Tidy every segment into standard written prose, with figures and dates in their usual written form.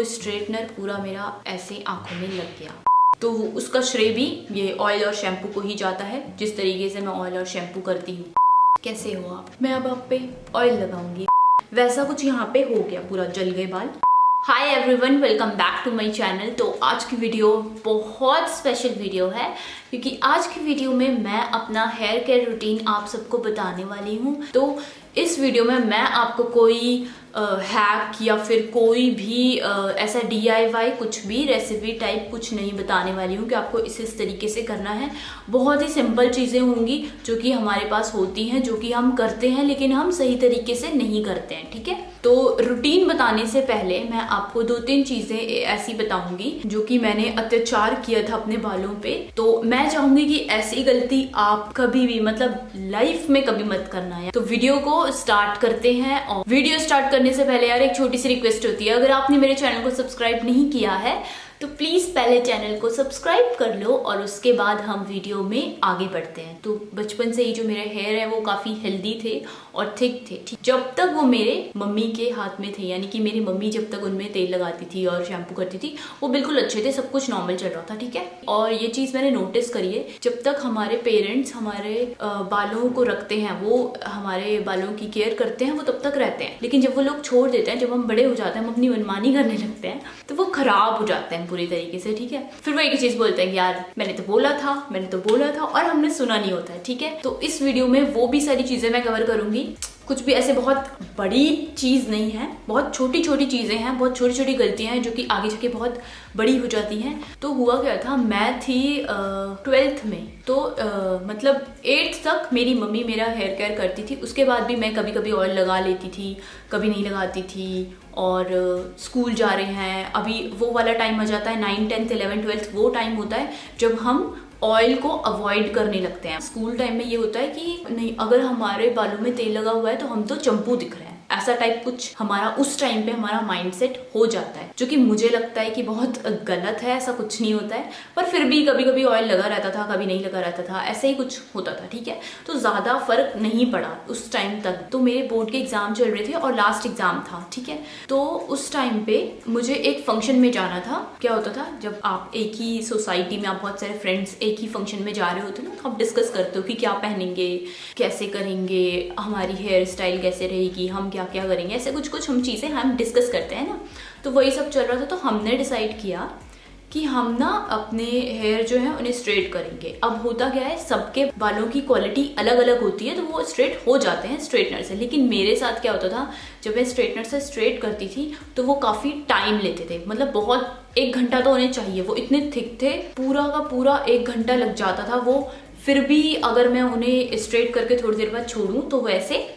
वो स्ट्रेटनर पूरा मेरा ऐसे आंखों में लग गया। तो उसका श्रेय भी ये ऑयल और शैम्पू को ही जाता है, जिस तरीके से मैं ऑयल और शैम्पू करती हूँ। कैसे हो आप? मैं अब आप पे ऑयल लगाऊंगी। वैसा कुछ यहाँ पे हो गया, पूरा जल गए बाल। Hi everyone, welcome back to my channel. तो आज की वीडियो बहुत स्पेशल वीडियो है, क्योंकि आज की वीडियो में मैं अपना हेयर केयर रूटीन आप सबको बताने वाली हूँ। तो इस वीडियो में मैं आपको कोई हैक या फिर कोई भी ऐसा DIY कुछ भी रेसिपी टाइप कुछ नहीं बताने वाली हूँ कि आपको इस तरीके से करना है। बहुत ही सिंपल चीज़ें होंगी जो कि हमारे पास होती हैं, जो कि हम करते हैं लेकिन हम सही तरीके से नहीं करते हैं, ठीक है। तो रूटीन बताने से पहले मैं आपको 2-3 चीज़ें ऐसी बताऊंगी जो कि मैंने अत्याचार किया था अपने बालों पे। तो मैं चाहूंगी कि ऐसी गलती आप कभी भी मतलब लाइफ में कभी मत करना है। तो वीडियो को स्टार्ट करते हैं। और वीडियो स्टार्ट करने से पहले यार एक छोटी सी रिक्वेस्ट होती है, अगर आपने मेरे चैनल को सब्सक्राइब नहीं किया है तो प्लीज पहले चैनल को सब्सक्राइब कर लो और उसके बाद हम वीडियो में आगे बढ़ते हैं। तो बचपन से ही जो मेरे हेयर है वो काफी हेल्दी थे और थिक थे, ठीक। जब तक वो मेरे मम्मी के हाथ में थे, यानी कि मेरी मम्मी जब तक उनमें तेल लगाती थी और शैम्पू करती थी, वो बिल्कुल अच्छे थे, सब कुछ नॉर्मल चल रहा था, ठीक है। और ये चीज मैंने नोटिस करी है, जब तक हमारे पेरेंट्स हमारे बालों को रखते हैं, वो हमारे बालों की केयर करते हैं, वो तब तक रहते हैं। लेकिन जब वो लोग छोड़ देते हैं, जब हम बड़े हो जाते हैं, हम अपनी मनमानी करने लगते हैं, तो वो खराब हो जाते हैं पूरी तरीके से, ठीक है। फिर वो एक चीज बोलते हैं कि यार मैंने तो बोला था और हमने सुना नहीं होता है, ठीक है। तो इस वीडियो में वो भी सारी चीजें मैं कवर करूंगी। कुछ भी ऐसे बहुत बड़ी चीज नहीं है, बहुत छोटी छोटी चीजें हैं, बहुत छोटी छोटी गलतियां हैं जो कि आगे जाके बहुत बड़ी हो जाती हैं। तो हुआ क्या था, मैं थी 12th में, तो मतलब 8th तक मेरी मम्मी मेरा हेयर केयर करती थी। उसके बाद भी मैं कभी कभी ऑयल लगा लेती थी, कभी नहीं लगाती थी। और स्कूल जा रहे हैं, अभी वो वाला टाइम आ जाता है 9, 10, 11, 12, वो टाइम होता है जब हम ऑयल को अवॉइड करने लगते हैं। स्कूल टाइम में ये होता है कि नहीं, अगर हमारे बालों में तेल लगा हुआ है तो हम तो चंपू दिख रहे हैं, ऐसा टाइप कुछ हमारा उस टाइम पे हमारा माइंडसेट हो जाता है, जो कि मुझे लगता है कि बहुत गलत है। ऐसा कुछ नहीं होता है, पर फिर भी कभी कभी ऑयल लगा रहता था, कभी नहीं लगा रहता था, ऐसे ही कुछ होता था, ठीक है। तो ज्यादा फर्क नहीं पड़ा उस टाइम तक। तो मेरे बोर्ड के एग्जाम चल रहे थे और लास्ट एग्जाम था, ठीक है। तो उस टाइम पे मुझे एक फंक्शन में जाना था। क्या होता था, जब आप एक ही सोसाइटी में, आप बहुत सारे फ्रेंड्स एक ही फंक्शन में जा रहे होते ना, तो आप डिस्कस करते हो कि क्या पहनेंगे, कैसे करेंगे, हमारी हेयर स्टाइल कैसे रहेगी, हम क्या करेंगे, ऐसे कुछ हम चीज़ें हम डिस्कस करते हैं ना। तो वही सब चल रहा था। तो हमने डिसाइड किया कि हम ना अपने हेयर जो है उन्हें स्ट्रेट करेंगे। अब होता क्या है, सबके बालों की क्वालिटी अलग अलग होती है, तो वो स्ट्रेट हो जाते हैं स्ट्रेटनर से। लेकिन मेरे साथ क्या होता था, जब मैं स्ट्रेटनर से स्ट्रेट करती थी तो वो काफ़ी टाइम लेते थे, मतलब बहुत 1 घंटा तो उन्हें चाहिए, वो इतने थिक थे, पूरा का पूरा 1 घंटा लग जाता था वो। फिर भी अगर मैं उन्हें स्ट्रेट करके थोड़ी देर बाद छोड़ूं तो वैसे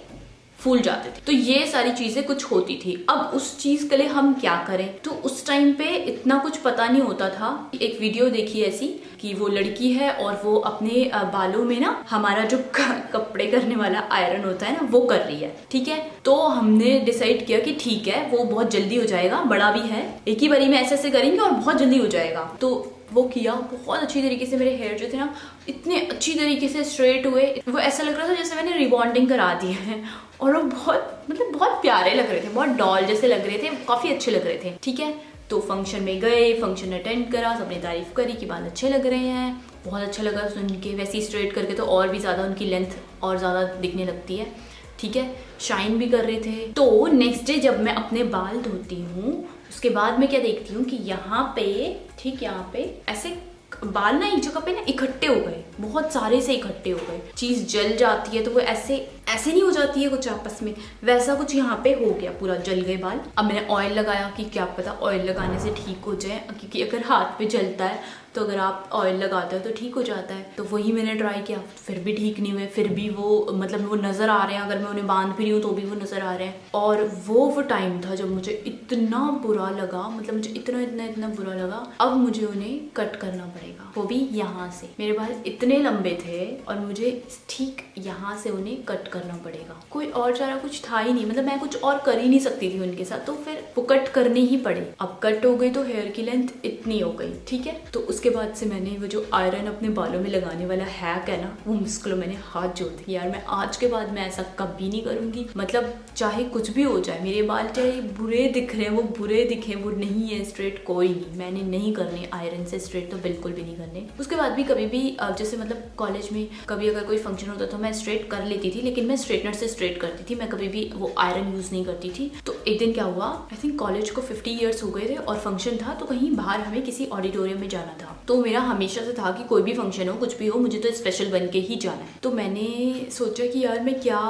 फूल जाते थे। तो ये सारी चीजें कुछ होती थी। अब उस चीज के लिए हम क्या करें, तो उस टाइम पे इतना कुछ पता नहीं होता था। एक वीडियो देखी ऐसी कि वो लड़की है और वो अपने बालों में ना हमारा जो कपड़े करने वाला आयरन होता है ना, वो कर रही है, ठीक है। तो हमने डिसाइड किया कि ठीक है, वो बहुत जल्दी हो जाएगा, बड़ा भी है, एक ही बारी में ऐसे ऐसे करेंगे और बहुत जल्दी हो जाएगा। तो वो किया, बहुत अच्छी तरीके से मेरे हेयर जो थे ना इतने अच्छी तरीके से स्ट्रेट हुए। वो ऐसा लग रहा था जैसे मैंने रिबॉन्डिंग करा दी है, और वो बहुत प्यारे लग रहे थे, बहुत डॉल जैसे लग रहे थे, काफी अच्छे लग रहे थे, ठीक है। तो फंक्शन में गए, फंक्शन अटेंड करा, सबने तारीफ करी कि बाल अच्छे लग रहे हैं, बहुत अच्छा लगा सुन के। वैसे ही स्ट्रेट करके तो और भी ज्यादा उनकी लेंथ और ज्यादा दिखने लगती है, ठीक है, शाइन भी कर रहे थे। तो नेक्स्ट डे जब मैं अपने बाल धोती हूँ, उसके बाद मैं क्या देखती हूँ कि यहाँ पे, ठीक, यहाँ पे ऐसे बाल ना एक जगह पे ना इकट्ठे हो गए, बहुत सारे से इकट्ठे हो गए। चीज जल जाती है तो वो ऐसे नहीं हो जाती है कुछ आपस में, वैसा कुछ यहाँ पे हो गया, पूरा जल गए बाल। अब मैंने ऑयल लगाया कि क्या पता ऑयल लगाने से ठीक हो जाए, क्योंकि अगर हाथ पे जलता है तो अगर आप ऑयल लगाते हो तो ठीक हो जाता है। तो वही मैंने ट्राई किया, फिर भी ठीक नहीं हुए, फिर भी वो मतलब वो नजर आ रहे हैं, अगर मैं उन्हें बांध भी रही हूँ तो भी वो नजर आ रहे हैं। और वो टाइम था जब मुझे इतना बुरा लगा, मतलब मुझे इतना बुरा लगा, अब मुझे उन्हें कट करना पड़ेगा, वो भी यहाँ से। मेरे बाल इतने लंबे थे और मुझे ठीक यहाँ से उन्हें कट करना पड़ेगा, कोई और चारा कुछ था ही नहीं, मतलब मैं कुछ और कर ही नहीं सकती थी उनके साथ, तो फिर वो कट करने ही पड़े। अब कट हो गई तो हेयर की लेंथ इतनी हो गई, ठीक है। तो उसके बाद से मैंने वो जो आयरन अपने बालों में लगाने वाला हैक है ना, वो मुश्किलों मैंने हाथ जोड़ दिया यार। मैं आज के बाद मैं ऐसा कभी नहीं करूंगी। मतलब चाहे कुछ भी हो जाए, मेरे बाल चाहे बुरे दिख रहे हैं, वो बुरे दिखे, वो नहीं है स्ट्रेट, कोई नहीं, मैंने नहीं करने आयरन से स्ट्रेट, तो बिल्कुल भी नहीं करने। उसके बाद भी कभी भी जैसे मतलब कॉलेज में कभी अगर कोई फंक्शन होता तो मैं स्ट्रेट कर लेती थी, लेकिन मैं स्ट्रेटनर से स्ट्रेट करती थी, मैं कभी भी वो आयरन यूज नहीं करती थी। तो एक दिन क्या हुआ, आई थिंक कॉलेज को 50 ईयर्स हो गए थे और फंक्शन था, तो कहीं बाहर हमें किसी ऑडिटोरियम में जाना था। तो मेरा हमेशा से था कि कोई भी फंक्शन हो, कुछ भी हो, मुझे तो स्पेशल बन के ही जाना है। तो मैंने सोचा कि यार मैं क्या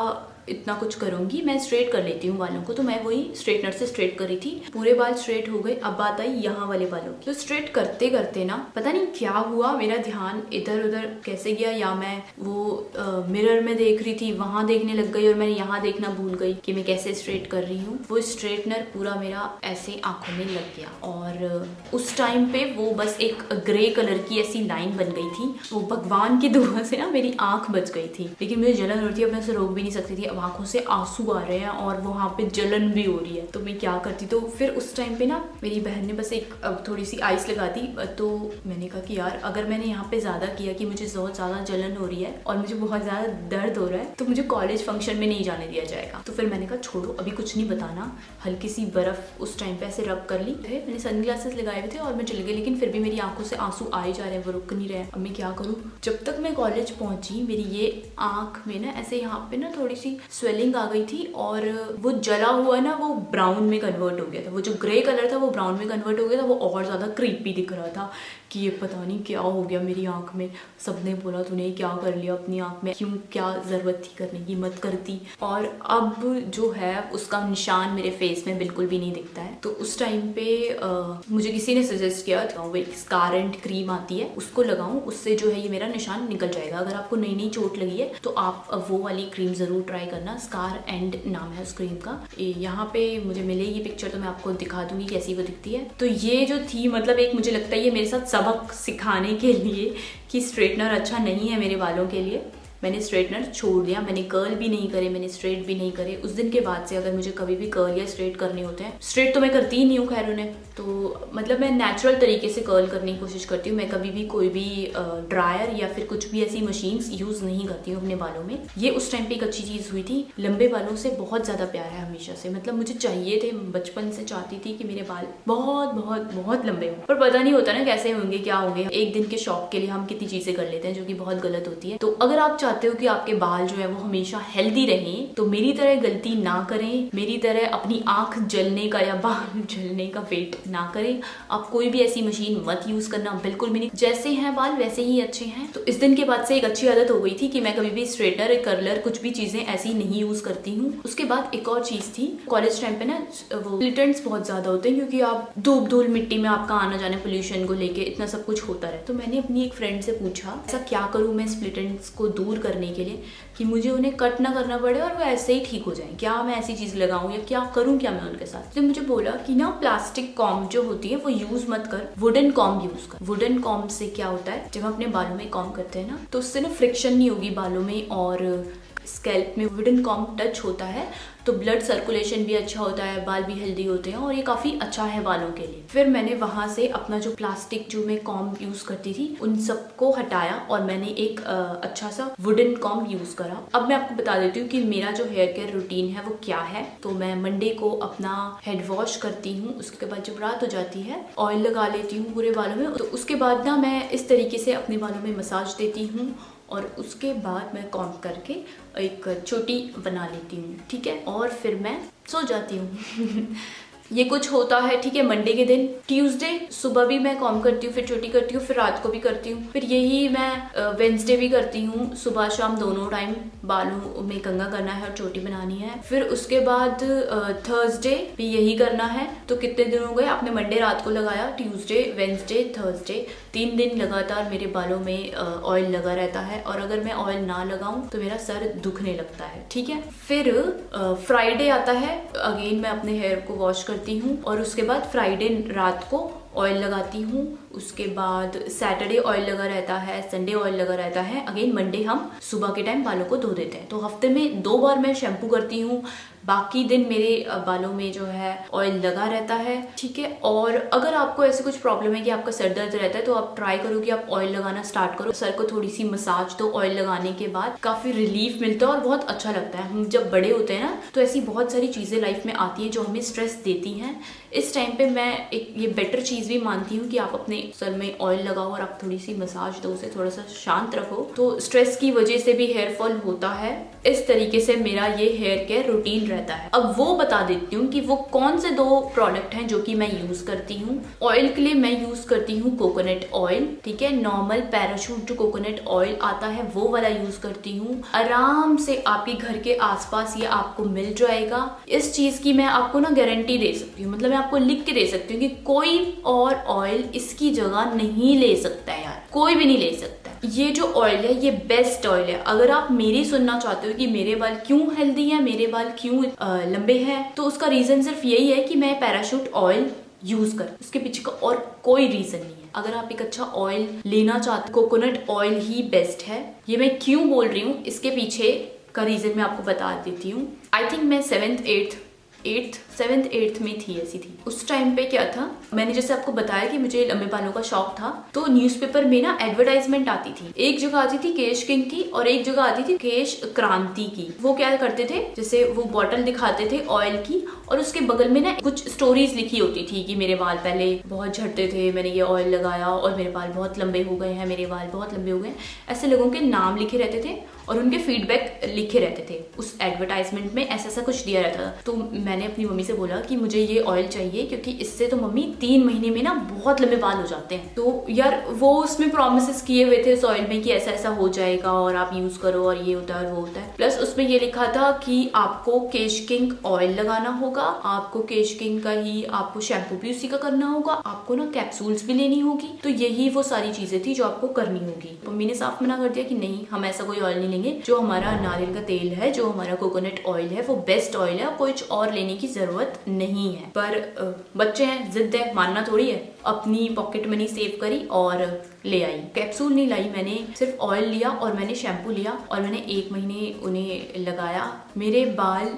इतना कुछ करूंगी, मैं स्ट्रेट कर लेती हूँ बालों को। तो मैं वही स्ट्रेटनर से स्ट्रेट करी थी, पूरे बाल स्ट्रेट हो गए। अब बात आई यहाँ वाले बालों की। तो स्ट्रेट करते करते ना पता नहीं क्या हुआ, मेरा ध्यान इधर उधर कैसे गया, या मैं वो मिरर में देख रही थी, वहां देखने लग गई और मैंने यहाँ देखना भूल गई कि मैं कैसे स्ट्रेट कर रही हूँ। वो स्ट्रेटनर पूरा मेरा ऐसे आंखों में लग गया और उस टाइम पे वो बस एक ग्रे कलर की ऐसी लाइन बन गई थी। वो भगवान की दुआ से ना मेरी आंख बच गई थी, लेकिन मुझे जलन हो रही थी, अब मैं उसे रोक भी नहीं सकती थी। आंखों से आंसू आ रहे हैं और वहां पे जलन भी हो रही है, तो मैं क्या करती। तो फिर उस टाइम पे ना मेरी बहन ने बस एक थोड़ी सी आइस लगा दी। तो मैंने कहा कि यार अगर मैंने यहाँ पे ज्यादा किया कि मुझे बहुत ज्यादा जलन हो रही है और मुझे बहुत ज्यादा दर्द हो रहा है, तो मुझे कॉलेज फंक्शन में नहीं जाने दिया जाएगा। तो फिर मैंने कहा छोड़ो, अभी कुछ नहीं बताना। हल्की सी बर्फ उस टाइम पे ऐसे रब कर ली थे, मैंने सनग्लासेस लगाए हुए थे और मैं चली गई, लेकिन फिर भी मेरी आंखों से आंसू आ ही जा रहे हैं, वो रुक नहीं रहे हैं। अब मैं क्या करूँ। जब तक मैं कॉलेज पहुंची, मेरी ये आंख में ना ऐसे यहाँ पे ना थोड़ी सी स्वेलिंग आ गई थी और वो जला हुआ ना वो ब्राउन में कन्वर्ट हो गया था। वो जो ग्रे कलर था वो ब्राउन में कन्वर्ट हो गया था। वो और ज्यादा क्रीपी दिख रहा था कि ये पता नहीं क्या हो गया मेरी आंख में। सबने बोला तूने क्या कर लिया अपनी आंख में, क्यों, क्या जरूरत थी करने की, मत करती। और अब जो है उसका निशान मेरे फेस में बिल्कुल भी नहीं दिखता है। तो उस टाइम पे मुझे किसी ने सजेस्ट किया वो एक स्कार एंड क्रीम आती है, उसको लगाऊं, उससे जो है ये मेरा निशान निकल जाएगा। अगर आपको नई नई चोट लगी है तो आप वो वाली क्रीम जरूर ट्राई करना। स्कार एंड नाम है उस क्रीम का। यहाँ पे मुझे मिलेगी पिक्चर, तो मैं आपको दिखा दूंगी कैसी वो दिखती है। तो ये जो थी, मतलब एक मुझे लगता है ये मेरे साथ सबक सिखाने के लिए कि स्ट्रेटनर अच्छा नहीं है मेरे बालों के लिए। मैंने स्ट्रेटनर छोड़ दिया, मैंने कर्ल भी नहीं करे, मैंने स्ट्रेट भी नहीं करे। उस दिन के बाद से अगर मुझे कभी भी कर्ल या स्ट्रेट करने होते हैं, स्ट्रेट तो मैं करती ही नहीं हूँ खैर उन्हें, तो मतलब मैं नेचुरल तरीके से कर्ल करने की कोशिश करती हूँ। मैं कभी भी कोई भी ड्रायर या फिर कुछ भी ऐसी मशीन्स यूज नहीं करती हूँ अपने बालों में। ये उस टाइम पे एक अच्छी चीज हुई थी। लंबे बालों से बहुत ज्यादा प्यार है हमेशा से, मतलब मुझे चाहिए थे, बचपन से चाहती थी कि मेरे बाल बहुत बहुत बहुत लंबे हों, पर पता नहीं होता ना कैसे होंगे, क्या होंगे। एक दिन के शौक के लिए हम कितनी चीजें कर लेते हैं जो कि बहुत गलत होती है। तो अगर आप चाहते हो कि आपके बाल जो है वो हमेशा हेल्दी रहें, तो मेरी तरह गलती ना करें, मेरी तरह अपनी आंख जलने का या बाल जलने का वेट ना करें। आप कोई भी ऐसी मशीन मत यूज करना, बिल्कुल भी नहीं। जैसे हैं बाल वैसे ही अच्छे हैं। तो इस दिन के बाद से एक अच्छी आदत हो गई थी कि मैं कभी भी स्ट्रेटनर, कर्लर, कुछ भी चीजें ऐसी नहीं यूज करती हूँ। उसके बाद एक और चीज थी, कॉलेज टाइम पे ना वो स्प्लिट बहुत ज्यादा होते हैं, क्योंकि आप धूप धूल मिट्टी में आपका आना जाना, पोल्यूशन को लेके इतना सब कुछ होता है। तो मैंने अपनी एक फ्रेंड से पूछा ऐसा क्या करूँ मैं स्प्लिट को दूर करने के लिए कि मुझे उन्हें कट ना करना पड़े और वो ऐसे ही ठीक हो जाए, क्या मैं ऐसी चीज लगाऊं या क्या करूं, क्या मैं उनके साथ। तो मुझे बोला कि ना प्लास्टिक कॉम्ब जो होती है वो यूज मत कर, वुडन कॉम्ब यूज कर। वुडन कॉम्ब से क्या होता है, जब हम अपने बालों में कॉम्ब करते हैं ना, तो उससे ना फ्रिक्शन नहीं होगी बालों में और स्कैल्प में। वुडन कॉम्ब टच होता है तो ब्लड सर्कुलेशन भी अच्छा होता है, बाल भी हेल्दी होते हैं और ये काफी अच्छा है बालों के लिए। फिर मैंने वहां से अपना जो प्लास्टिक जो मैं कॉम्ब यूज करती थी उन सबको हटाया और मैंने एक अच्छा सा वुडन कॉम्ब यूज करा। अब मैं आपको बता देती हूँ कि मेरा जो हेयर केयर रूटीन है वो क्या है। तो मैं मंडे को अपना हेड वॉश करती हूँ, उसके बाद जब रात हो जाती है ऑयल लगा लेती हूँ पूरे बालों में। तो उसके बाद ना मैं इस तरीके से अपने बालों में मसाज देती हूँ और उसके बाद मैं कॉम्ब करके एक चोटी बना लेती हूँ, ठीक है, और फिर मैं सो जाती हूँ। ये कुछ होता है, ठीक है, मंडे के दिन। ट्यूसडे सुबह भी मैं कॉम्ब करती हूँ, फिर चोटी करती हूँ, फिर रात को भी करती हूँ। फिर यही मैं वेंसडे भी करती हूँ, सुबह शाम दोनों टाइम बालों में कंघा करना है और चोटी बनानी है। फिर उसके बाद थर्सडे भी यही करना है। तो कितने दिन हो गए, आपने मंडे रात को लगाया, ट्यूसडे, वेंसडे, थर्सडे, 3 दिन लगातार मेरे बालों में ऑयल लगा रहता है। और अगर मैं ऑयल ना लगाऊं तो मेरा सर दुखने लगता है, ठीक है। फिर फ्राइडे आता है, अगेन मैं अपने हेयर को वॉश करती हूँ और उसके बाद फ्राइडे रात को ऑयल लगाती हूँ, उसके बाद सैटरडे ऑयल लगा रहता है, संडे ऑयल लगा रहता है, अगेन मंडे हम सुबह के टाइम बालों को धो देते हैं। तो हफ्ते में 2 बार मैं शैम्पू करती हूँ, बाकी दिन मेरे बालों में जो है ऑयल लगा रहता है, ठीक है। और अगर आपको ऐसे कुछ प्रॉब्लम है कि आपका सर दर्द रहता है तो आप ट्राई करो कि आप ऑयल लगाना स्टार्ट करो, सर को थोड़ी सी मसाज दो, ऑयल लगाने के बाद काफी रिलीफ मिलता है और बहुत अच्छा लगता है। हम जब बड़े होते हैं ना तो ऐसी बहुत सारी चीजें लाइफ में आती है जो हमें स्ट्रेस देती हैं। इस टाइम पे मैं एक ये बेटर चीज भी मानती हूँ कि आप अपने सर में ऑयल लगाओ और आप थोड़ी सी मसाज दो, उसे थोड़ा सा शांत रखो, तो स्ट्रेस की वजह से भी हेयर फॉल होता है। इस तरीके से मेरा ये हेयर केयर रूटीन रहता है। अब वो बता देती हूँ कि वो कौन से 2 प्रोडक्ट हैं जो कि मैं यूज करती हूँ। ऑयल के लिए मैं यूज करती हूँ कोकोनट ऑयल, ठीक है। नॉर्मल पैराशूट जो कोकोनट ऑयल आता है वो वाला यूज करती हूँ। आराम से आपके घर के आसपास ये आपको मिल जाएगा। इस चीज की मैं आपको ना गारंटी दे सकती हूँ, मतलब मैं आपको लिख के दे सकती हूँ कि कोई और ऑयल इसकी जगह नहीं ले सकता है यार, कोई भी नहीं ले सकता। ये जो ऑयल है ये बेस्ट ऑयल है। अगर आप मेरी सुनना चाहते हो कि मेरे बाल क्यों हेल्दी हैं, मेरे बाल क्यों लंबे हैं, तो उसका रीजन सिर्फ यही है कि मैं पैराशूट ऑयल यूज कर, उसके पीछे का और कोई रीजन नहीं है। अगर आप एक अच्छा ऑयल लेना चाहते हो, कोकोनट ऑयल ही बेस्ट है। ये मैं क्यों बोल रही हूँ, इसके पीछे का रीजन मैं आपको बता देती हूँ। आई थिंक मैं 7th 8th में थी, ऐसी थी। उस टाइम पे क्या था, मैंने जैसे आपको बताया कि मुझे लंबे बालों का शौक था, तो न्यूज़पेपर में ना एडवर्टाइजमेंट आती थी। एक जगह आती थी केश किंग की और एक जगह आती थी केश क्रांति की। वो क्या करते थे, जैसे वो बॉटल दिखाते थे ऑयल की और उसके बगल में ना कुछ स्टोरीज लिखी होती थी कि मेरे बाल पहले बहुत झड़ते थे, मैंने ये ऑयल लगाया और मेरे बाल बहुत लंबे हो गए हैं, मेरे बाल बहुत लंबे हो गए। ऐसे लोगों के नाम लिखे रहते थे और उनके फीडबैक लिखे रहते थे। उस एडवर्टाइजमेंट में ऐसा ऐसा कुछ दिया रहता था। तो मैंने अपनी मम्मी से बोला कि मुझे ये ऑयल चाहिए, क्योंकि इससे तो मम्मी 3 महीने में ना बहुत लंबे बाल हो जाते हैं। तो यार वो उसमें प्रॉमिसेस किए हुए थे उस ऑयल में कि ऐसा ऐसा हो जाएगा और आप यूज करो और ये होता है और वो होता है। प्लस उसमें ये लिखा था कि आपको केश किंग ऑयल लगाना होगा, आपको केश किंग का ही आपको शैम्पू भी उसी का करना होगा, आपको ना कैप्सूल्स भी लेनी होगी। तो यही वो सारी चीजें थी जो आपको करनी होगी। मम्मी ने साफ मना कर दिया कि नहीं, हम ऐसा कोई ऑयल नहीं लेंगे। जो हमारा नारियल का तेल है, जो हमारा कोकोनट ऑयल है, वो बेस्ट ऑयल है, कुछ और लेने की जरूरत नहीं है। पर बच्चे हैं, जिद है, मानना थोड़ी है। अपनी पॉकेट मनी सेव करी और ले आई। कैप्सूल नहीं लाई मैंने, सिर्फ ऑयल लिया और मैंने शैम्पू लिया और मैंने 1 महीने उन्हें लगाया। मेरे बाल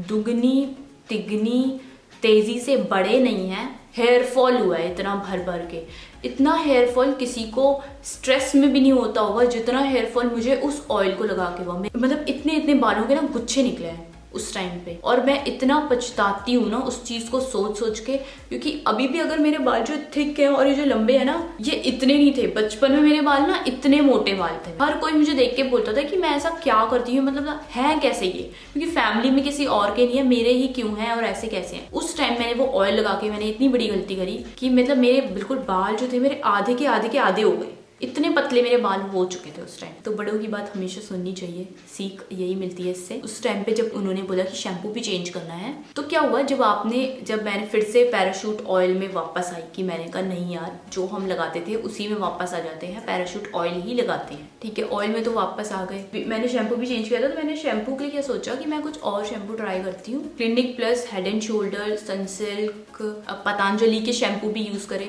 दुगनी तिगनी तेजी से बड़े नहीं हैं, हेयर फॉल हुआ है इतना भर भर के। इतना हेयर फॉल किसी को स्ट्रेस में भी नहीं होता होगा जितना हेयर फॉल मुझे उस ऑयल को लगा के हुआ। मतलब इतने बालों के ना गुच्छे निकले हैं उस टाइम पे, और मैं इतना पछताती हूँ ना उस चीज को सोच सोच के, क्योंकि अभी भी अगर मेरे बाल जो थिक है और ये जो लंबे है ना, ये इतने नहीं थे। बचपन में मेरे बाल ना इतने मोटे बाल थे। हर कोई मुझे देख के बोलता था कि मैं ऐसा क्या करती हूँ, मतलब है कैसे ये, क्योंकि फैमिली में किसी और के नहीं है, मेरे ही क्यों है और ऐसे कैसे हैं। उस टाइम मैंने वो ऑयल लगा के मैंने इतनी बड़ी गलती करी कि मतलब मेरे बिल्कुल बाल जो थे मेरे आधे के आधे हो गए। इतने पतले मेरे बाल हो चुके थे उस टाइम। तो बड़ों की बात हमेशा सुननी चाहिए, सीख यही मिलती है इससे। उस टाइम पे जब उन्होंने बोला कि शैम्पू भी चेंज करना है, तो क्या हुआ, जब मैंने फिर से पैराशूट ऑयल में वापस आई कि मैंने कहा नहीं यार, जो हम लगाते थे उसी में वापस आ जाते हैं, पैराशूट ऑयल ही लगाते हैं, ठीक है। ऑयल में तो वापस आ गए। मैंने शैम्पू भी चेंज किया था, तो मैंने शैम्पू के लिए क्या सोचा कि मैं कुछ और शैम्पू ट्राई करती हूँ। Clinic plus, head and shoulder, Sunsilk, Patanjali के शैम्पू भी यूज करें,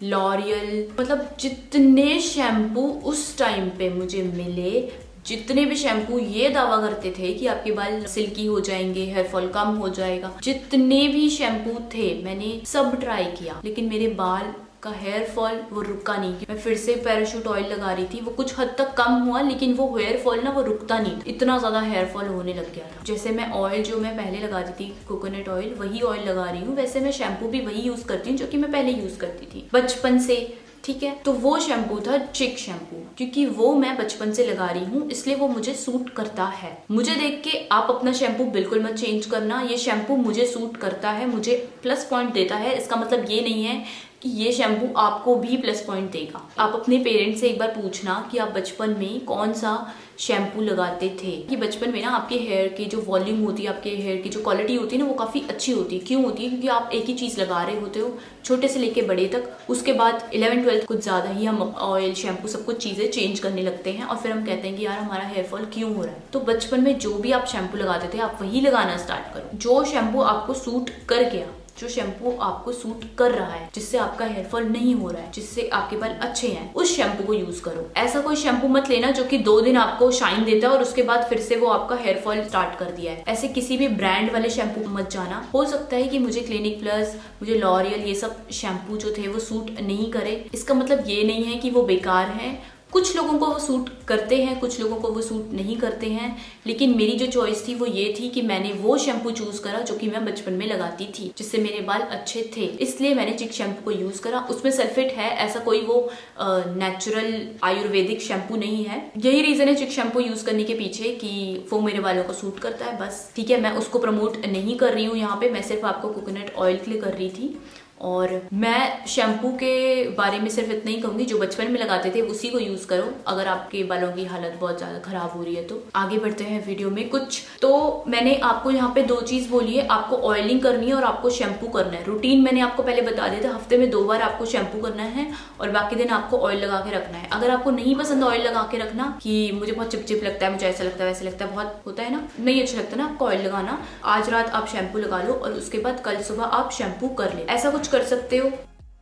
लॉरियल, मतलब जितने शैम्पू उस टाइम पे मुझे मिले, जितने भी शैम्पू ये दावा करते थे कि आपके बाल सिल्की हो जाएंगे, हेयर फॉल कम हो जाएगा, जितने भी शैम्पू थे मैंने सब ट्राई किया, लेकिन मेरे बाल का हेयर फॉल वो रुका नहीं। मैं फिर से पैराशूट ऑयल लगा रही थी, वो कुछ हद तक कम हुआ, लेकिन वो हेयर फॉल ना वो रुकता नहीं, इतना ज्यादा हेयर फॉल होने लग गया था। जैसे मैं ऑयल जो मैं पहले लगाती थी कोकोनट ऑयल, वही ऑयल लगा रही हूँ, वैसे मैं शैम्पू भी वही यूज करती हूँ जो कि मैं पहले यूज करती थी बचपन से, ठीक है। तो वो शैम्पू था चिक शैम्पू, क्योंकि वो मैं बचपन से लगा रही हूँ, इसलिए वो मुझे सूट करता है। मुझे देख के आप अपना शैम्पू बिल्कुल मत चेंज करना। ये शैम्पू मुझे सूट करता है, मुझे प्लस पॉइंट देता है। इसका मतलब ये नहीं है कि ये शैम्पू आपको भी प्लस पॉइंट देगा। आप अपने पेरेंट्स से एक बार पूछना कि आप बचपन में कौन सा शैम्पू लगाते थे। कि बचपन में ना आपके हेयर की जो वॉल्यूम होती है, आपके हेयर की जो क्वालिटी होती है ना, वो काफ़ी अच्छी होती है। क्यों होती है? क्योंकि आप एक ही चीज़ लगा रहे होते हो छोटे से लेके बड़े तक। उसके बाद 11th 12th कुछ ज़्यादा ही हम ऑयल शैम्पू सब कुछ चीज़ें चेंज करने लगते हैं और फिर हम कहते हैं कि यार हमारा हेयर फॉल क्यों हो रहा है। तो बचपन में जो भी आप शैम्पू लगाते थे आप वही लगाना स्टार्ट करो, जो शैम्पू आपको सूट कर गया जो शैम्पू आपको सूट कर रहा है, जिससे आपका हेयर फॉल नहीं हो रहा है, जिससे आपके बाल अच्छे हैं, उस शैम्पू को यूज करो। ऐसा कोई शैम्पू मत लेना जो कि 2 दिन आपको शाइन देता है और उसके बाद फिर से वो आपका हेयर फॉल स्टार्ट कर दिया है। ऐसे किसी भी ब्रांड वाले शैम्पू मत जाना। हो सकता है कि मुझे क्लिनिक प्लस, मुझे लॉरियल, ये सब शैम्पू जो थे वो सूट नहीं करे। इसका मतलब ये नहीं है कि वो बेकार हैं। कुछ लोगों को वो सूट करते हैं, कुछ लोगों को वो सूट नहीं करते हैं, लेकिन मेरी जो चॉइस थी वो ये थी कि मैंने वो शैम्पू चूज करा जो कि मैं बचपन में लगाती थी, जिससे मेरे बाल अच्छे थे, इसलिए मैंने चिक शैम्पू को यूज करा। उसमें सल्फेट है, ऐसा कोई वो नेचुरल आयुर्वेदिक शैम्पू नहीं है। यही रीजन है चिक शैम्पू यूज करने के पीछे कि वो मेरे बालों को सूट करता है, बस। ठीक है, मैं उसको प्रमोट नहीं कर रही हूँ यहाँ पे, मैं सिर्फ आपको कोकोनट ऑयल के लिए कर रही थी। और मैं शैम्पू के बारे में सिर्फ इतना ही कहूंगी, जो बचपन में लगाते थे उसी को यूज करो अगर आपके बालों की हालत बहुत ज्यादा खराब हो रही है तो। आगे बढ़ते हैं वीडियो में। कुछ तो मैंने आपको यहाँ पे 2 चीज बोली है, आपको ऑयलिंग करनी है और आपको शैम्पू करना है। रूटीन मैंने आपको पहले बता दिया था, हफ्ते में 2 बार आपको शैम्पू करना है और बाकी दिन आपको ऑयल लगा के रखना है। अगर आपको नहीं पसंद ऑयल लगा के रखना कि मुझे बहुत चिपचिप लगता है, मुझे ऐसा लगता है वैसे लगता है, बहुत होता है ना, नहीं अच्छा लगता ना आपको ऑयल लगाना, आज रात आप शैम्पू लगा लो और उसके बाद कल सुबह आप शैम्पू कर ले, ऐसा कुछ कर सकते हो।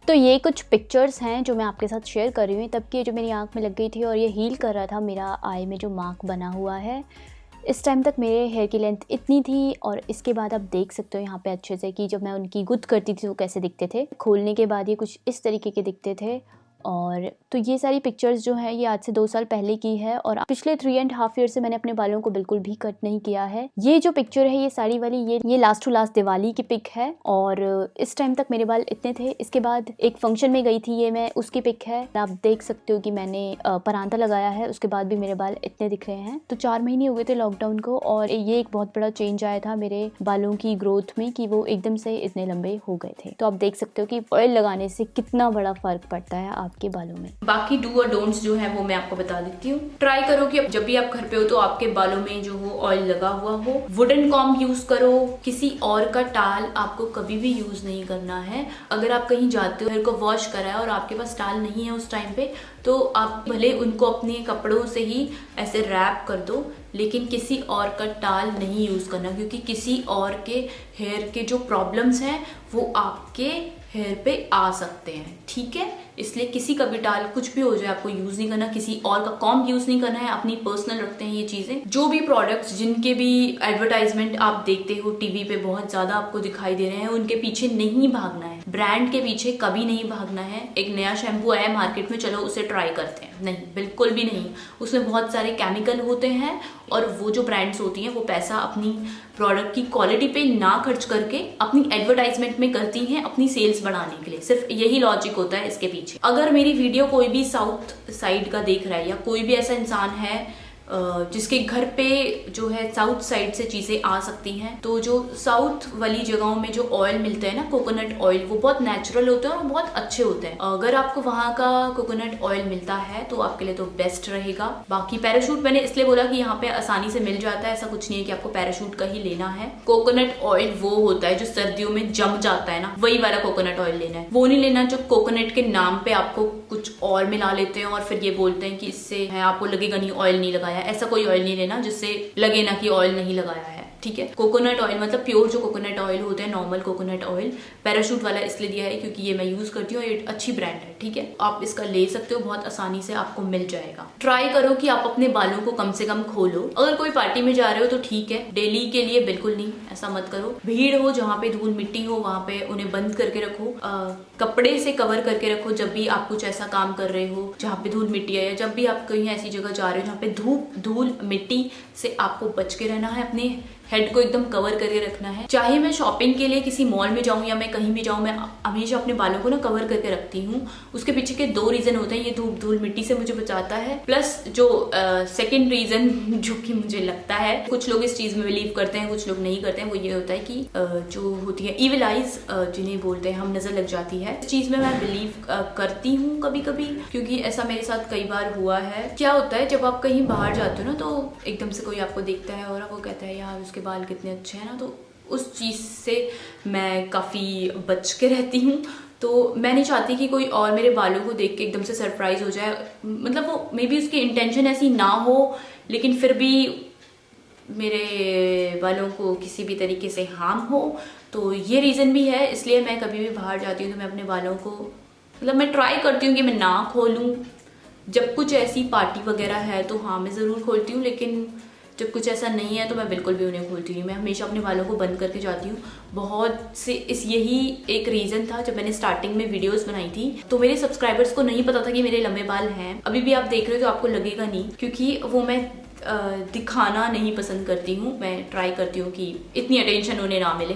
तो ये कुछ पिक्चर्स हैं जो मैं आपके साथ शेयर कर रही हूँ तब की, जो मेरी आंख में लग गई थी और ये हील कर रहा था मेरा आई में जो मार्क बना हुआ है। इस टाइम तक मेरे हेयर की लेंथ इतनी थी और इसके बाद आप देख सकते हो यहाँ पे अच्छे से कि जब मैं उनकी गुद करती थी वो कैसे दिखते थे। खोलने के बाद ये कुछ इस तरीके के दिखते थे। और तो ये सारी पिक्चर्स जो हैं ये आज से 2 साल पहले की है और पिछले 3.5 ईयर से मैंने अपने बालों को बिल्कुल भी कट नहीं किया है। ये जो पिक्चर है ये साड़ी वाली, ये लास्ट टू लास्ट दिवाली की पिक है और इस टाइम तक मेरे बाल इतने थे। इसके बाद एक फंक्शन में गई थी, ये मैं उसकी पिक है। आप देख सकते हो कि मैंने परांता लगाया है, उसके बाद भी मेरे बाल इतने दिख रहे हैं। तो 4 महीने हो गए थे लॉकडाउन को और ये एक बहुत बड़ा चेंज आया था मेरे बालों की ग्रोथ में कि वो एकदम से इतने लंबे हो गए थे। तो आप देख सकते हो कि ऑयल लगाने से कितना बड़ा फर्क पड़ता है आपके बालों में। बाकी डू और डोंट्स जो है वो मैं आपको बता देती हूँ। ट्राई करो कि जब भी आप घर पे हो तो आपके बालों में जो हो ऑयल लगा हुआ हो। वुडन कॉम्ब यूज करो, किसी और का टाल आपको कभी भी यूज नहीं करना है। अगर आप कहीं जाते हो, हेयर को वॉश करा है और आपके पास टाल नहीं है उस टाइम पे, तो आप भले उनको अपने कपड़ों से ही ऐसे रैप कर दो, लेकिन किसी और का टाल नहीं यूज करना, क्योंकि किसी और के हेयर के जो प्रॉब्लम्स हैं वो आपके हेयर पे आ सकते हैं। ठीक है, इसलिए किसी का भी टाल कुछ भी हो जाए आपको यूज नहीं करना, किसी और का कॉम्ब यूज नहीं करना है, अपनी पर्सनल रखते हैं ये चीजें। जो भी प्रोडक्ट्स जिनके भी एडवर्टाइजमेंट आप देखते हो टीवी पे बहुत ज्यादा आपको दिखाई दे रहे हैं, उनके पीछे नहीं भागना है, ब्रांड के पीछे कभी नहीं भागना है। एक नया शैम्पू आया मार्केट में, चलो उसे ट्राई करते हैं, नहीं, बिल्कुल भी नहीं। उसमें बहुत सारे केमिकल होते हैं और वो जो ब्रांड्स होती हैं वो पैसा अपनी प्रोडक्ट की क्वालिटी पे ना खर्च करके अपनी एडवर्टाइजमेंट में करती हैं अपनी सेल्स बढ़ाने के लिए। सिर्फ यही लॉजिक होता है इसके पीछे। अगर मेरी वीडियो कोई भी साउथ साइड का देख रहा है या कोई भी ऐसा इंसान है जिसके घर पे जो है साउथ साइड से चीजें आ सकती हैं, तो जो साउथ वाली जगहों में जो ऑयल मिलते हैं ना, कोकोनट ऑयल, वो बहुत नेचुरल होते हैं और बहुत अच्छे होते हैं। अगर आपको वहाँ का कोकोनट ऑयल मिलता है तो आपके लिए तो बेस्ट रहेगा। बाकी पैराशूट मैंने इसलिए बोला कि यहाँ पे आसानी से मिल जाता है, ऐसा कुछ नहीं है कि आपको पैराशूट का ही लेना है। कोकोनट ऑयल वो होता है जो सर्दियों में जम जाता है ना, वही वाला कोकोनट ऑयल लेना है। वो नहीं लेना जो कोकोनट के नाम पे आपको कुछ और मिला लेते हैं और फिर ये बोलते हैं कि इससे है आपको लगेगा नहीं ऑयल नहीं लगाया। ऐसा कोई ऑयल नहीं लेना जिससे लगे ना कि ऑयल नहीं लगाया है। ठीक है, कोकोनट ऑयल मतलब प्योर जो कोकोनट ऑयल होते हैं, नॉर्मल कोकोनट ऑयल। पैराशूट वाला इसलिए दिया है क्योंकि ये मैं यूज करती हूँ, ये अच्छी ब्रांड है। ठीक है, आप इसका ले सकते हो, बहुत आसानी से आपको मिल जाएगा। ट्राई करो कि आप अपने बालों को कम से कम खोलो। अगर कोई पार्टी में जा रहे हो तो ठीक है, डेली के लिए बिल्कुल नहीं, ऐसा मत करो। भीड़ हो, जहाँ पे धूल मिट्टी हो, वहां पे उन्हें बंद करके रखो, कपड़े से कवर करके रखो। जब भी आप कुछ ऐसा काम कर रहे हो जहाँ पे धूल मिट्टी है, या जब भी आप कहीं ऐसी जगह जा रहे हो जहाँ पे धूल मिट्टी से आपको बच के रहना है, अपने हेड को एकदम कवर करके रखना है। चाहे मैं शॉपिंग के लिए किसी मॉल में जाऊं या मैं कहीं भी जाऊं, मैं हमेशा अपने बालों को ना कवर करके रखती हूँ। उसके पीछे के 2 रीजन होते हैं, ये धूल मिट्टी से मुझे बचाता है, प्लस जो सेकंड रीजन जो कि मुझे लगता है कुछ लोग इस चीज में बिलीव करते हैं, कुछ लोग नहीं करते हैं, वो ये होता है कि जो होती है इविल आइज जिन्हें बोलते हैं, हम नजर लग जाती है। इस चीज में मैं बिलीव करती हूँ कभी कभी, क्योंकि ऐसा मेरे साथ कई बार हुआ है। क्या होता है जब आप कहीं बाहर जाते हो ना, तो एकदम से कोई आपको देखता है और वो कहता है यार उसके बाल कितने अच्छे हैं ना, तो उस चीज से मैं काफी बच के रहती हूँ। तो मैं नहीं चाहती कि कोई और मेरे बालों को देख के एकदम से सरप्राइज हो जाए। मतलब वो मे बी उसकी इंटेंशन ऐसी ना हो, लेकिन फिर भी मेरे बालों को किसी भी तरीके से हार्म हो, तो ये रीज़न भी है, इसलिए मैं कभी भी बाहर जाती हूँ तो मैं अपने बालों को मतलब मैं ट्राई करती हूँ कि मैं ना खोलूँ। जब कुछ ऐसी पार्टी वगैरह है तो हाँ मैं ज़रूर खोलती हूँ, लेकिन जब कुछ ऐसा नहीं है तो मैं बिल्कुल भी उन्हें खोलती नहीं। मैं हमेशा अपने बालों को बंद करके जाती हूँ। बहुत से यही एक रीज़न था जब मैंने स्टार्टिंग में वीडियोस बनाई थी तो मेरे सब्सक्राइबर्स को नहीं पता था कि मेरे लंबे बाल हैं। अभी भी आप देख रहे हो तो आपको लगेगा नहीं, क्योंकि वो मैं दिखाना नहीं पसंद करती हूँ। मैं ट्राई करती हूँ कि इतनी अटेंशन उन्हें ना मिले।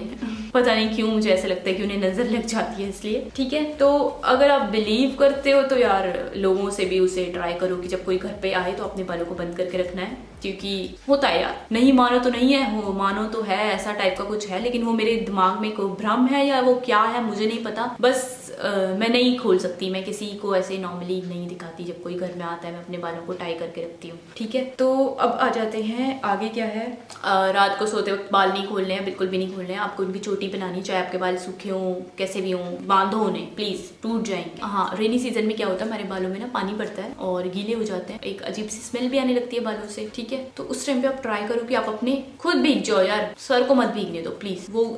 पता नहीं क्यों मुझे ऐसा लगता है कि उन्हें नज़र लग जाती है इसलिए। ठीक है, तो अगर आप बिलीव करते हो तो यार लोगों से भी उसे ट्राई करो कि जब कोई घर पे आए तो अपने बालों को बंद करके रखना है, क्योंकि होता है यार, नहीं मानो तो नहीं है, हो मानो तो है, ऐसा टाइप का कुछ है। लेकिन वो मेरे दिमाग में कोई भ्रम है या वो क्या है मुझे नहीं पता। बस मैं नहीं खोल सकती, मैं किसी को ऐसे नॉर्मली नहीं दिखाती। जब कोई घर में आता है मैं अपने बालों को टाई करके रखती हूँ। ठीक है, तो अब आ जाते हैं आगे क्या है। रात को सोते वक्त बाल नहीं खोलने हैं, बिल्कुल भी नहीं खोलने हैं। आपको उनकी चोटी बनानी, चाहे आपके बाल सूखे हों कैसे भी हों, बांधो उन्हें प्लीज, टूट जाएंगे। हाँ, रेनी सीजन में क्या होता है, हमारे बालों में ना पानी पड़ता है और गीले हो जाते हैं, एक अजीब सी स्मेल भी आने लगती है बालों से। ठीक है, तो उस टाइम पे आप ट्राई करो कि आप अपने खुद भीग जाओ यार, सर को मत भीगने दो प्लीज। वो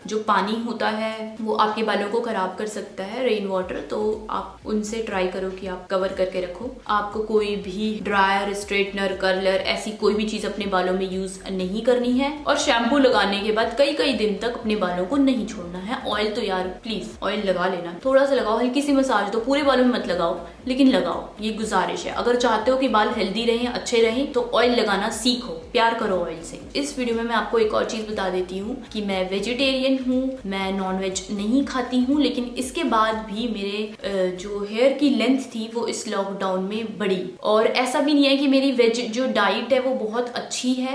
जो पानी होता है वो आपके बालों को खराब कर सकता है, रेन वाटर, तो आप उनसे ट्राई करो कि आप कवर करके रखो। आपको कोई भी ड्रायर, स्ट्रेटनर, कर्लर ऐसी कोई भी चीज अपने बालों में यूज नहीं करनी है। और शैम्पू लगाने के बाद कई कई दिन तक अपने बालों को नहीं छोड़ना है। ऑयल तो यार प्लीज ऑयल लगा लेना, थोड़ा सा लगाओ, हल्की सी मसाज दो, पूरे बालों में मत लगाओ लेकिन लगाओ, ये गुजारिश है। अगर चाहते हो कि बाल हेल्दी रहें, अच्छे रहें, तो ऑयल लगाना सीखो, प्यार करो ऑयल से। इस वीडियो में मैं आपको एक और चीज बता देती हूँ कि मैं वेजिटेरियन हूँ, मैं नॉनवेज नहीं खाती हूँ, लेकिन इसके बाद भी मेरे जो हेयर की लेंथ थी वो इस लॉकडाउन में बढ़ी। और ऐसा भी नहीं है कि मेरी वेज जो डाइट है वो बहुत अच्छी है।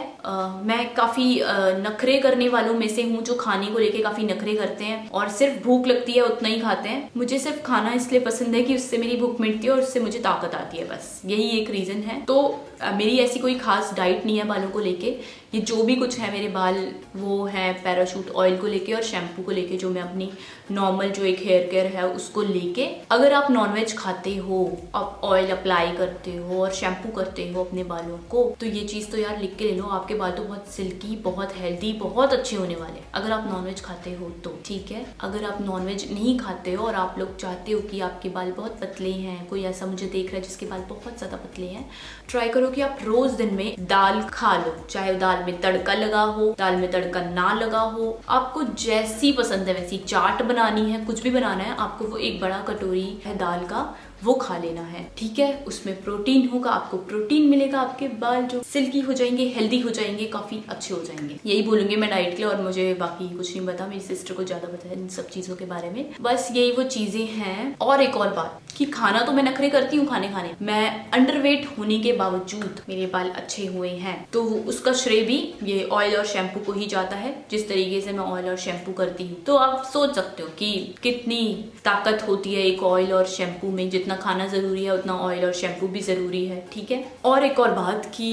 मैं काफी नखरे करने वालों में से हूँ, जो खाने को लेके काफी नखरे करते हैं और सिर्फ भूख लगती है उतना ही खाते हैं। मुझे सिर्फ खाना इसलिए पसंद है कि उससे मेरी भूख मिटती है और उससे मुझे ताकत आती है, बस यही एक रीजन है। तो मेरी ऐसी कोई खास डाइट नहीं है बालों को लेके। ये जो भी कुछ है मेरे बाल वो है पैराशूट ऑयल को लेके और शैम्पू को लेके, जो मैं अपनी नॉर्मल जो एक हेयर केयर है उसको लेके। अगर आप नॉनवेज खाते हो, आप ऑयल अप्लाई करते हो और शैम्पू करते हो अपने बालों को, तो ये चीज तो यार लिख के ले लो, आपके बाल तो बहुत सिल्की, बहुत हेल्दी, बहुत अच्छे होने वाले अगर आप नॉनवेज खाते हो तो। ठीक है, अगर आप नॉनवेज नहीं खाते हो और आप लोग चाहते हो कि आपके बाल बहुत पतले हैं, कोई ऐसा मुझे देख रहा है जिसके बाल बहुत ज्यादा पतले हैं, ट्राई करो कि आप रोज दिन में दाल खा लो। चाहे दाल में तड़का लगा हो, दाल में तड़का ना लगा हो, आपको जैसी पसंद है वैसी चाट बनानी है, कुछ भी बनाना है, आपको वो एक बड़ा कटोरी है दाल का वो खा लेना है। ठीक है, उसमें प्रोटीन होगा, आपको प्रोटीन मिलेगा, आपके बाल जो सिल्की हो जाएंगे, हेल्दी हो जाएंगे, काफी अच्छे हो जाएंगे। यही बोलूंगी मैं डाइट के लिए, और मुझे बाकी कुछ नहीं पता, मेरी सिस्टर को ज्यादा पता है इन सब चीजों के बारे में। बस यही वो चीजें हैं। और एक और बात कि खाना तो मैं नखरे करती हूँ खाने मैं अंडरवेट होने के बावजूद मेरे बाल अच्छे हुए हैं, तो उसका श्रेय भी ये ऑयल और शैम्पू को ही जाता है, जिस तरीके से मैं ऑयल और शैम्पू करती हूँ। तो आप सोच सकते हो कि कितनी ताकत होती है एक ऑयल और शैम्पू में। जितना खाना जरूरी है उतना ऑयल और शैम्पू भी जरूरी है। ठीक है, और एक और बात कि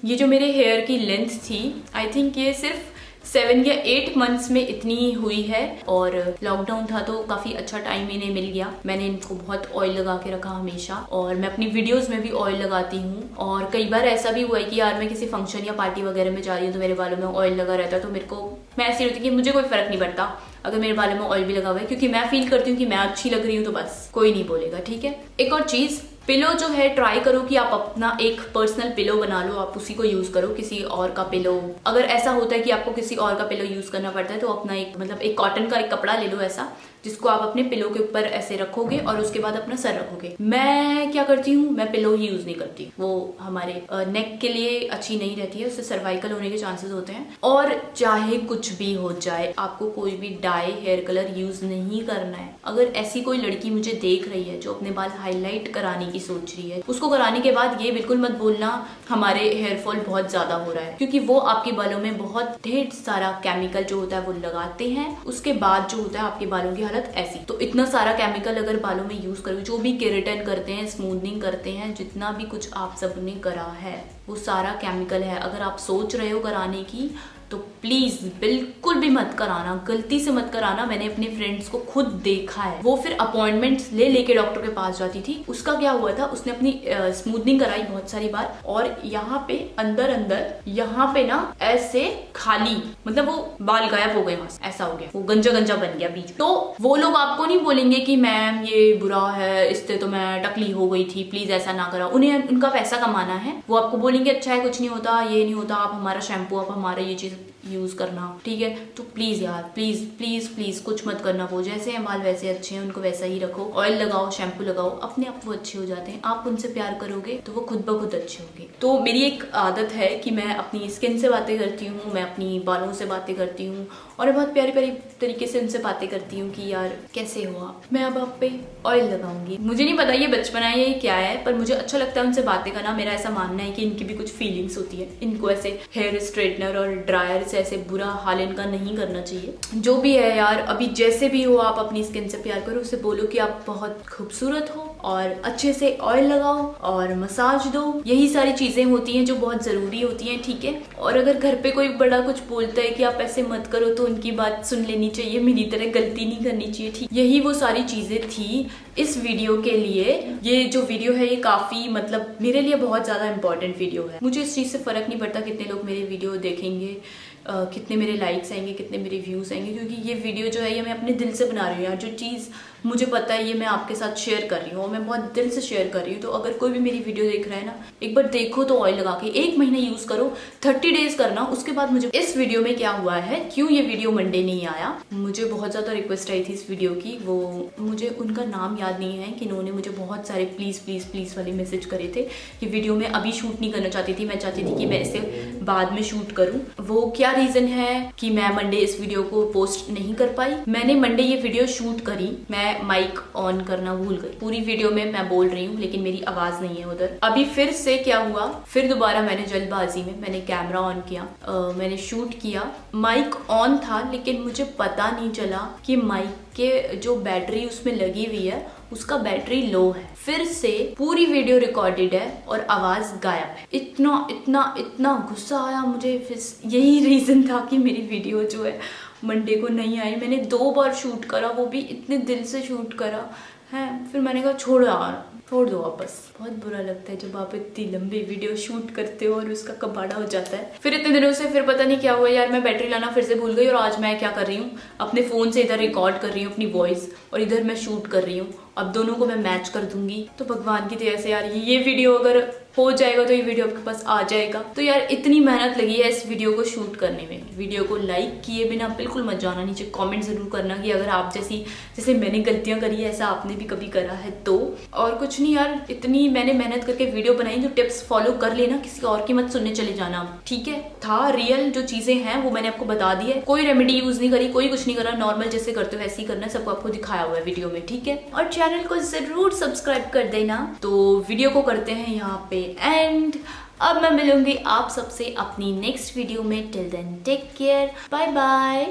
ये जो मेरे हेयर की लेंथ थी, आई थिंक ये सिर्फ 7 या 8 मंथ्स में इतनी हुई है। और लॉकडाउन था तो काफी अच्छा टाइम इन्हें मिल गया। मैंने इनको बहुत ऑयल लगा के रखा हमेशा, और मैं अपनी वीडियोस में भी ऑयल लगाती हूँ। और कई बार ऐसा भी हुआ है कि यार मैं किसी फंक्शन या पार्टी वगैरह में जा रही हूँ तो मेरे बालों में ऑयल लगा रहता है, तो मेरे को मैं ऐसी होती कि मुझे कोई फर्क नहीं पड़ता अगर मेरे बालों में ऑयल भी लगा हुआ है, क्योंकि मैं फील करती हूँ कि मैं अच्छी लग रही हूँ तो बस कोई नहीं बोलेगा। ठीक है, एक और चीज, पिलो जो है ट्राई करो कि आप अपना एक पर्सनल पिलो बना लो, आप उसी को यूज करो, किसी और का पिलो। अगर ऐसा होता है कि आपको किसी और का पिलो यूज करना पड़ता है तो अपना एक कॉटन का एक कपड़ा ले लो ऐसा, जिसको आप अपने पिलो के ऊपर ऐसे रखोगे और उसके बाद अपना सर रखोगे। मैं क्या करती हूँ, मैं पिलो ही यूज नहीं करती, वो हमारे नेक के लिए अच्छी नहीं रहती है, उससे सर्वाइकल होने के चांसेस होते हैं। और चाहे कुछ भी हो जाए, आपको कोई भी डाई हेयर कलर यूज नहीं करना है। अगर ऐसी कोई लड़की मुझे देख रही है जो अपने बाल हाईलाइट कराने की सोच रही है, उसको कराने के बाद ये बिल्कुल मत बोलना हमारे हेयर फॉल बहुत ज्यादा हो रहा है, क्योंकि वो आपके बालों में बहुत ढेर सारा केमिकल जो होता है वो लगाते हैं। उसके बाद जो होता है आपके बालों की हालत ऐसी। तो इतना सारा केमिकल अगर बालों में यूज करोगे, जो भी केराटिन करते हैं, स्मूथनिंग करते हैं, जितना भी कुछ आप सबने करा है वो सारा केमिकल है। अगर आप सोच रहे हो कराने की तो प्लीज बिल्कुल भी मत कराना, गलती से मत कराना। मैंने अपने फ्रेंड्स को खुद देखा है, वो फिर अपॉइंटमेंट्स ले लेके डॉक्टर के पास जाती थी। उसका क्या हुआ था, उसने अपनी स्मूथनिंग कराई बहुत सारी बार, और यहाँ पे अंदर यहाँ पे ना ऐसे खाली, मतलब वो बाल गायब हो गए, वहां से ऐसा हो गया, वो गंजा गंजा बन गया बीच। तो वो लोग आपको नहीं बोलेंगे कि मैम ये बुरा है, इससे तो मैं टकली हो गई थी, प्लीज ऐसा ना करा। उन्हें उनका पैसा कमाना है, वो आपको बोलेंगे अच्छा है, कुछ नहीं होता, ये नहीं होता, आप हमारा शैम्पू, आप हमारा ये चीज यूज करना, ठीक है। तो प्लीज यार, प्लीज प्लीज प्लीज कुछ मत करना। वो जैसे हैं बाल वैसे अच्छे हैं, उनको वैसा ही रखो। ऑयल लगाओ, शैम्पू लगाओ, अपने आप वो अच्छे हो जाते हैं। आप उनसे प्यार करोगे तो वो खुद ब खुद अच्छे होंगे। तो मेरी एक आदत है कि मैं अपनी स्किन से बातें करती हूँ, मैं अपनी बालों से बातें करती हूँ, और बहुत प्यारी प्यारी तरीके से उनसे बातें करती हूँ कि यार कैसे हो आप, मैं अब आप पे ऑयल लगाऊंगी। मुझे नहीं पता ये बचपना है, ये क्या है, पर मुझे अच्छा लगता है उनसे बातें करना। मेरा ऐसा मानना है कि इनकी भी कुछ फीलिंग्स होती है, इनको ऐसे हेयर स्ट्रेटनर और ड्रायर से ऐसे बुरा हाल इनका नहीं करना चाहिए। जो भी है यार, अभी जैसे भी हो, आप अपनी स्किन से प्यार करो, उसे बोलो कि आप बहुत खूबसूरत हो, और अच्छे से ऑयल लगाओ और मसाज दो। यही सारी चीजें होती हैं जो बहुत जरूरी होती हैं, ठीक है। और अगर घर पे कोई बड़ा कुछ बोलता है कि आप ऐसे मत करो, तो उनकी बात सुन लेनी चाहिए, मेरी तरह गलती नहीं करनी चाहिए, ठीक। यही वो सारी चीजें थी इस वीडियो के लिए। ये जो वीडियो है ये काफी, मतलब मेरे लिए बहुत ज्यादा इंपॉर्टेंट वीडियो है। मुझे इस चीज से फर्क नहीं पड़ता कितने लोग मेरे वीडियो देखेंगे, कितने मेरे लाइक्स आएंगे, कितने मेरे व्यूज आएंगे, क्योंकि ये वीडियो जो है ये मैं अपने दिल से बना रही हूँ यार। जो चीज़ मुझे पता है ये मैं आपके साथ शेयर कर रही हूँ, और मैं बहुत दिल से शेयर कर रही हूँ। तो अगर कोई भी मेरी वीडियो देख रहा है ना, एक बार देखो तो ऑयल लगा के 1 महीना यूज करो, 30 डेज करना। उसके बाद मुझे इस वीडियो में क्या हुआ है, क्यों ये वीडियो मंडे नहीं आया, मुझे बहुत ज्यादा रिक्वेस्ट आई थी इस वीडियो की। वो मुझे उनका नाम याद नहीं है कि इन्होंने मुझे बहुत सारे प्लीज प्लीज प्लीज वाले मैसेज करे थे कि वीडियो में अभी शूट नहीं करना चाहती थी, मैं चाहती थी कि मैं इसे बाद में शूट करूँ। वो क्या रीजन है कि मैं मंडे इस वीडियो को पोस्ट नहीं कर पाई। मैंने मंडे ये वीडियो शूट करी, मैं माइक ऑन करना भूल गई। पूरी वीडियो में मैं बोल रही हूँ लेकिन मेरी आवाज नहीं है उधर। अभी फिर से क्या हुआ, फिर दोबारा मैंने जल्दबाजी में मैंने कैमरा ऑन किया, मैंने शूट किया, माइक ऑन था, लेकिन मुझे पता नहीं चला कि माइक के जो बैटरी उसमें लगी हुई है उसका बैटरी लो है। फिर से पूरी वीडियो रिकॉर्डेड है और आवाज गायब है। इतना इतना इतना गुस्सा आया मुझे। फिर यही रीजन था कि मेरी वीडियो जो है मंडे को नहीं आई। मैंने 2 बार शूट करा, वो भी इतने दिल से शूट करा है। फिर मैंने कहा छोड़ो यार, छोड़ दो वापस। बहुत बुरा लगता है जब आप इतनी लंबी वीडियो शूट करते हो और उसका कबाड़ा हो जाता है। फिर इतने दिनों से फिर पता नहीं क्या हुआ यार, मैं बैटरी लाना फिर से भूल गई, और आज मैं क्या कर रही हूँ, अपने फोन से इधर रिकॉर्ड कर रही हूँ अपनी वॉइस, और इधर मैं शूट कर रही हूँ। अब दोनों को मैं मैच कर दूंगी। तो भगवान की दया से यार ये वीडियो अगर हो जाएगा तो ये वीडियो आपके पास आ जाएगा। तो यार इतनी मेहनत लगी है इस वीडियो को शूट करने में। वीडियो को लाइक किए बिना बिल्कुल मत जाना, नीचे कमेंट जरूर करना कि अगर आप जैसे मैंने गलतियां करी है ऐसा आपने भी कभी करा है तो। और कुछ नहीं यार, इतनी मैंने मेहनत करके वीडियो बनाई, जो टिप्स फॉलो कर लेना, किसी और की मत सुनने चले जाना, ठीक है। था रियल जो चीजें हैं वो मैंने आपको बता दी है, कोई रेमेडी यूज नहीं करी, कोई कुछ नहीं करा, नॉर्मल जैसे करते हो वैसे ही करना, सबको आपको दिखाया हुआ है वीडियो में, ठीक है। और चैनल को जरूर सब्सक्राइब कर देना। तो वीडियो को करते हैं यहाँ पे एंड। अब मैं मिलूंगी आप सबसे अपनी नेक्स्ट वीडियो में। Till then take care, bye bye.